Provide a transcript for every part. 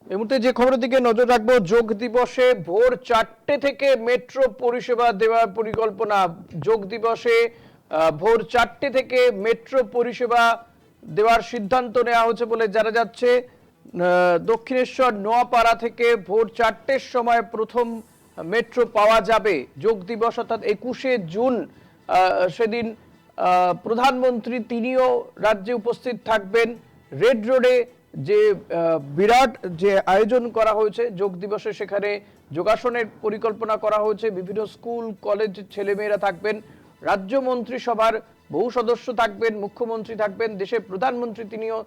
এই মুহূর্তে যে খবরের দিকে নজর রাখবো, যোগ দিবসে ভোর 4টে থেকে মেট্রো পরিষেবা দেওয়ার পরিকল্পনা। যোগ দিবসে ভোর 4টে থেকে মেট্রো পরিষেবা দেওয়ার সিদ্ধান্ত নেওয়া হয়েছে বলে জানা যাচ্ছে। দক্ষিণেশ্বর নোয়াপাড়া থেকে ভোর 4টের সময় প্রথম মেট্রো পাওয়া যাবে। যোগ দিবস অর্থাৎ 21শে জুন, সেদিন প্রধানমন্ত্রী তিনিও রাজ্যে উপস্থিত থাকবেন। রেড রোডে যে বিরাট যে আয়োজন করা হয়েছে যোগ দিবসে, সেখানে যোগাসনের পরিকল্পনা করা হয়েছে। বিভিন্ন স্কুল কলেজ ছেলেমেয়েরা থাকবেন, রাজ্য মন্ত্রিসভার বহু সদস্য থাকবেন, মুখ্যমন্ত্রী থাকবেন, দেশের প্রধানমন্ত্রী তিনিও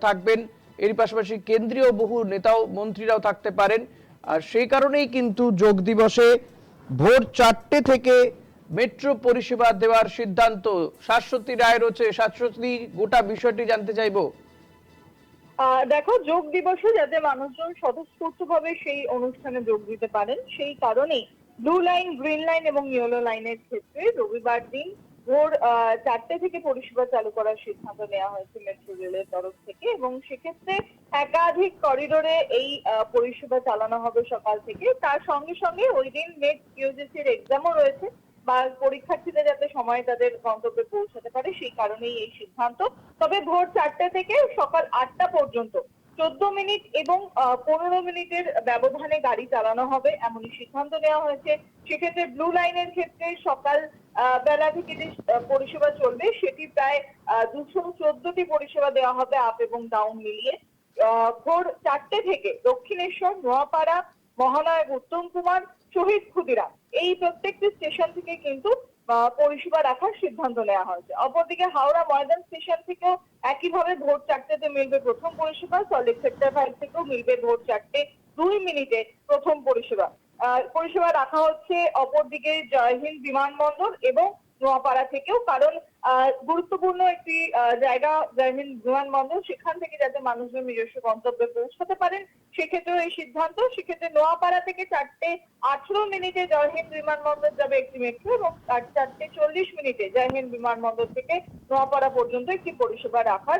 থাকবেন। এর পাশাপাশি কেন্দ্রীয় বহু নেতাও মন্ত্রীরাও থাকতে পারেন। আর সেই কারণেই কিন্তু যোগ দিবসে ভোর 4টে থেকে মেট্রো পরিষেবা দেওয়ার সিদ্ধান্ত। শাশ্বতী রায় রয়েছে। শাশ্বতী, গোটা বিষয়টি জানতে চাইবো। দেখো, যোগ দিবসে যাতে মানুষজন স্বতঃস্ফূর্তভাবে সেই অনুষ্ঠানে যোগ দিতে পারেন, সেই কারণেই ব্লু লাইন, গ্রিন লাইন এবং ইয়েলো লাইনের ক্ষেত্রে রবিবার দিন ভোর 4টে থেকে পরিষেবা চালু করার সিদ্ধান্ত নেওয়া হয়েছে মেট্রো রেলের তরফ থেকে। এবং সেক্ষেত্রে একাধিক করিডোরে এই পরিষেবা চালানো হবে সকাল থেকে। তার সঙ্গে সঙ্গে ওই দিন নেট ইউজিসির এক্সামও রয়েছে, বা পরীক্ষার্থীরা যাতে সময় তাদের গন্তব্যে পৌঁছাতে পারে সেই কারণেই এই সিদ্ধান্ত। তবে ভোর 4টে থেকে সকাল 8টা পর্যন্ত 14 মিনিট এবং 15 মিনিটের ব্যবধানে গাড়ি চালানো হবে, এমনই সিদ্ধান্ত নেওয়া হয়েছে। সেক্ষেত্রে ব্লু লাইনের ক্ষেত্রে সকাল বেলা থেকে যে পরিষেবা চলবে সেটি প্রায় 214টি পরিষেবা দেওয়া হবে আপ এবং ডাউন মিলিয়ে। ভোর 4টে থেকে দক্ষিণেশ্বর, নোয়াপাড়া, মহানায়ক উত্তম কুমার, শহীদ ক্ষুদিরাম এই প্রত্যেকটি স্টেশন থেকে কিন্তু পরিষেবা রাখার সিদ্ধান্ত নেওয়া হয়েছে। অপরদিকে হাওড়া ময়দান স্টেশন থেকেও একইভাবে ভোর 4টেতে মিলবে প্রথম পরিষেবা। সল্টলেক সেক্টর 5 থেকেও মিলবে ভোর 4টে 2 মিনিটে প্রথম পরিষেবা। পরিষেবা রাখা হচ্ছে অপরদিকে জয়হিন্দ বিমানবন্দর এবং নোয়াপাড়া থেকেও, কারণ গুরুত্বপূর্ণ একটি জায়গা জয়হিন্দ বিমানবন্দর, সেখান থেকে যাতে মানুষজন নিজস্ব গন্তব্যে পৌঁছাতে পারেন সেক্ষেত্রেও এই সিদ্ধান্ত। সেক্ষেত্রে নোয়াপাড়া থেকে 4টে 18 মিনিটে জয়হিন্দ বিমানবন্দর যাবে একটি মেট্রো, এবং 4টে 40 মিনিটে জয়হিন্দ বিমানবন্দর থেকে নোয়াপাড়া পর্যন্ত একটি পরিষেবা রাখার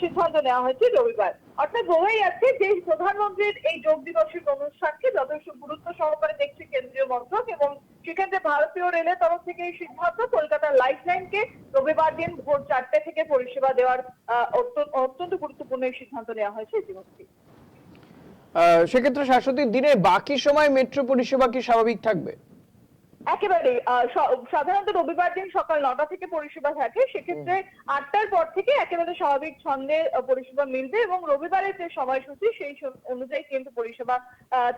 সিদ্ধান্ত নেওয়া হয়েছে রবিবার। অর্থাৎ বোঝাই যাচ্ছে যে প্রধানমন্ত্রীর এই যোগ দিবসের অনুষ্ঠানকে যথেষ্ট গুরুত্ব সহকারে দেখছে কেন্দ্রীয় মন্ত্রক, এবং সেক্ষেত্রে ভারতীয় রেলের তরফ থেকে এই সিদ্ধান্ত কলকাতার লাইফ লাইনকে রবিবার দিন ভোর 4টে থেকে পরিষেবা দেওয়ার অত্যন্ত গুরুত্বপূর্ণ এই সিদ্ধান্ত নেওয়া হয়েছে ইতিমধ্যে। সেক্ষেত্রে শাশ্বতী, দিনের বাকি সময় মেট্রো পরিষেবা কি স্বাভাবিক থাকবে? একেবারে সাধারণত রবিবার দিন সকাল 9টা থেকে পরিষেবা থাকে, সেক্ষেত্রে 8টার পর থেকে একেবারে স্বাভাবিক ছন্দে পরিষেবা মিলবে। এবং রবিবারের যে সময়সূচি সেই অনুযায়ী কিন্তু পরিষেবা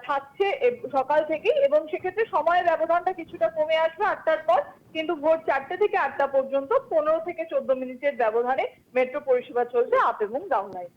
থাকছে সকাল থেকেই। এবং সেক্ষেত্রে সময়ের ব্যবধানটা কিছুটা কমে আসবে 8টার পর, কিন্তু ভোর 4টে থেকে 8টা পর্যন্ত 15 থেকে 14 মিনিটের ব্যবধানে মেট্রো পরিষেবা চলবে আপ এবং ডাউন লাইন।